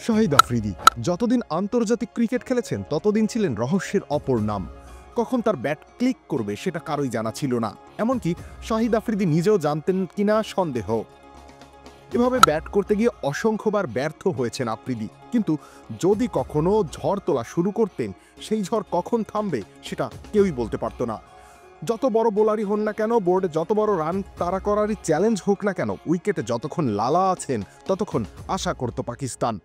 শাহিদ আফ্রিদি যতদিন আন্তর্জাতিক ক্রিকেট খেলেছেন ততদিন ছিলেন রহস্যের অপর নাম। কখন তার ব্যাট ক্লিক করবে সেটা কারোই জানা ছিল না, এমনকি শাহিদ আফ্রিদি নিজেও জানতেন কিনা সন্দেহ। এভাবে ব্যাট করতে গিয়ে অসংখ্যবার ব্যর্থ হয়েছেন আফ্রিদি, কিন্তু যদি কখনো ঝড় তোলা শুরু করতেন সেই ঝড় কখন থামবে সেটা কেউই বলতে পারত না। যত বড় বোলারই হন না কেন, বোর্ডে যত বড় রান তাড়া করারই চ্যালেঞ্জ হোক না কেন, উইকেটে যতক্ষণ লালা আছেন ততক্ষণ আশা করত পাকিস্তান।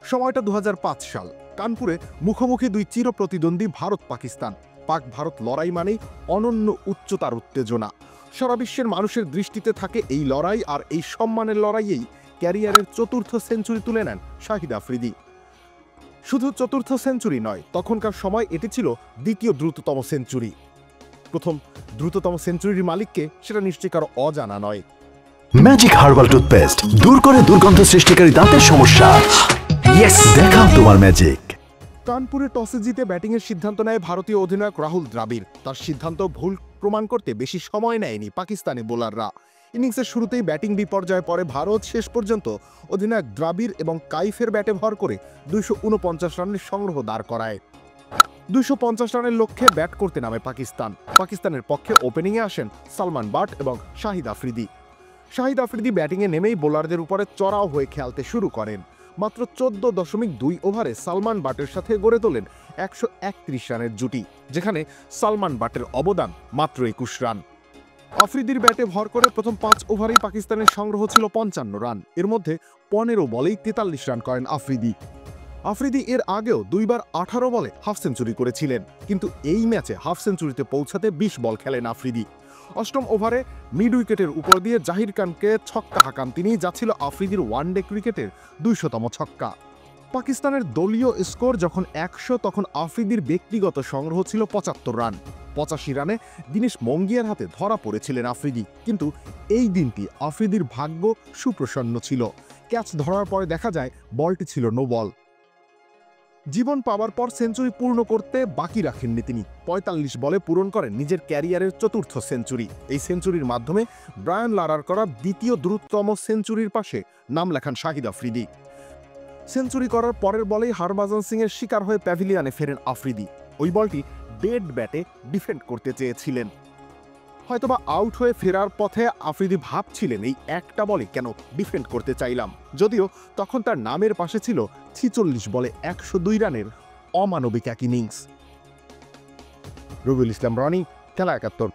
সময়টা 2005 সাল। কানপুরে মুখোমুখি দুই চির প্রতিদ্বন্দ্বী ভারত পাকিস্তান। পাক ভারত লড়াই মানেই অনন্য উচ্চতার উত্তেজনা। সারা বিশ্বের মানুষের দৃষ্টিতে থাকে এই লড়াই, আর এই সম্মানের লড়াইয়েই ক্যারিয়ারের চতুর্থ সেঞ্চুরি তুলে নেন শাহিদ আফ্রিদি। শুধু চতুর্থ সেঞ্চুরি নয়, তখনকার সময় এটি ছিল দ্বিতীয় দ্রুততম সেঞ্চুরি। প্রথম দ্রুততম সেঞ্চুরির মালিককে সেটা নিশ্চয়ই কারো অজানা নয়। ম্যাজিক হার্বাল টুথপেস্ট দূর করে দুর্গন্ধ সৃষ্টিকারী দাঁতের সমস্যা। ইয়েস, দেখাও তোমার ম্যাজিক। কানপুরে টসে জিতে ব্যাটিংয়ের সিদ্ধান্ত নেয় ভারতীয় অধিনায়ক রাহুল দ্রাবিড়। তার সিদ্ধান্ত ভুল প্রমাণ করতে বেশি সময় নেয়নি পাকিস্তানি বোলাররা। ইনিংসের শুরুতেই ব্যাটিং বিপর্যয়ে পড়ে ভারত। শেষ পর্যন্ত অধিনায়ক দ্রাবিড় এবং কাইফের ব্যাটে ভর করে 249 রানের সংগ্রহ দাঁড় করায়। 250 রানের লক্ষ্যে ব্যাট করতে নামে পাকিস্তান। পাকিস্তানের পক্ষে ওপেনিংয়ে আসেন সালমান বাট এবং শাহিদ আফ্রিদি। শাহিদ আফ্রিদি ব্যাটিংয়ে নেমেই বোলারদের উপরে চড়াও হয়ে খেলতে শুরু করেন। মাত্র 14.2 ওভারে সালমান বাটের সাথে গড়ে তোলেন 131 রানের জুটি, যেখানে সালমান বাটের অবদান মাত্র 21 রান। আফ্রিদির ব্যাটে ভর করে প্রথম 5 ওভারেই পাকিস্তানের সংগ্রহ ছিল 55 রান। এর মধ্যে 15 বলেই 43 রান করেন আফ্রিদি। আফ্রিদি এর আগেও দুইবার 18 বলে হাফ সেঞ্চুরি করেছিলেন, কিন্তু এই ম্যাচে হাফ সেঞ্চুরিতে পৌঁছাতে 20 বল খেলেন আফ্রিদি। অষ্টম ওভারে মিড উইকেটের উপর দিয়ে জাহির খানকে ছক্কা হাঁকান তিনি, যা ছিল আফ্রিদির ওয়ানডে ক্রিকেটের 200তম ছক্কা। পাকিস্তানের দলীয় স্কোর যখন 100, তখন আফ্রিদির ব্যক্তিগত সংগ্রহ ছিল 75 রান। 85 রানে দিনেশ মঙ্গিয়ার হাতে ধরা পড়েছিলেন আফ্রিদি, কিন্তু এই দিনটি আফ্রিদির ভাগ্য সুপ্রসন্ন ছিল। ক্যাচ ধরার পরে দেখা যায় বলটি ছিল নো বল। জীবন পাওয়ার পর সেঞ্চুরি পূর্ণ করতে বাকি রাখেননি তিনি। 45 বলে পূরণ করেন নিজের ক্যারিয়ারের চতুর্থ সেঞ্চুরি। এই সেঞ্চুরির মাধ্যমে ব্রায়ান লারার করা দ্বিতীয় দ্রুততম সেঞ্চুরির পাশে নাম লেখান শাহিদ আফ্রিদি। সেঞ্চুরি করার পরের বলেই হরভজন সিংয়ের শিকার হয়ে প্যাভিলিয়নে ফেরেন আফ্রিদি। ওই বলটি ডেড ব্যাটে ডিফেন্ড করতে চেয়েছিলেন। হয়তোবা আউট হয়ে ফেরার পথে আফ্রিদি ভাবছিলেন এই একটা বলে কেন ডিফেন্ড করতে চাইলাম, যদিও তখন তার নামের পাশে ছিল 46 বলে 102 রানের অমানবিক এক ইনিংস। রবিউল ইসলাম রনি, খেলা 71।